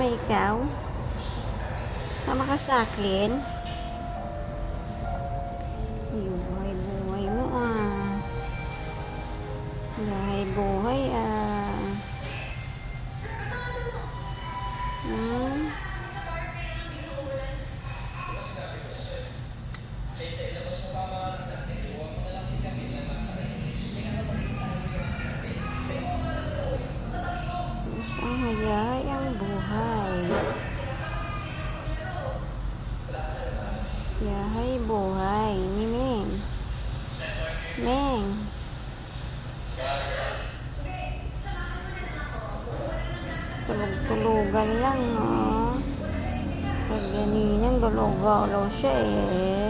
ba ikaw? Tama ka sa akin? Buhay-buhay mo ah. Buhay-buhay ah. Hmm? Isang hayayang buhay. Yahay buhay ni Meng. Meng. Tulog-tulugan lang, oh. Pag ganinang galaw-galaw siya eh.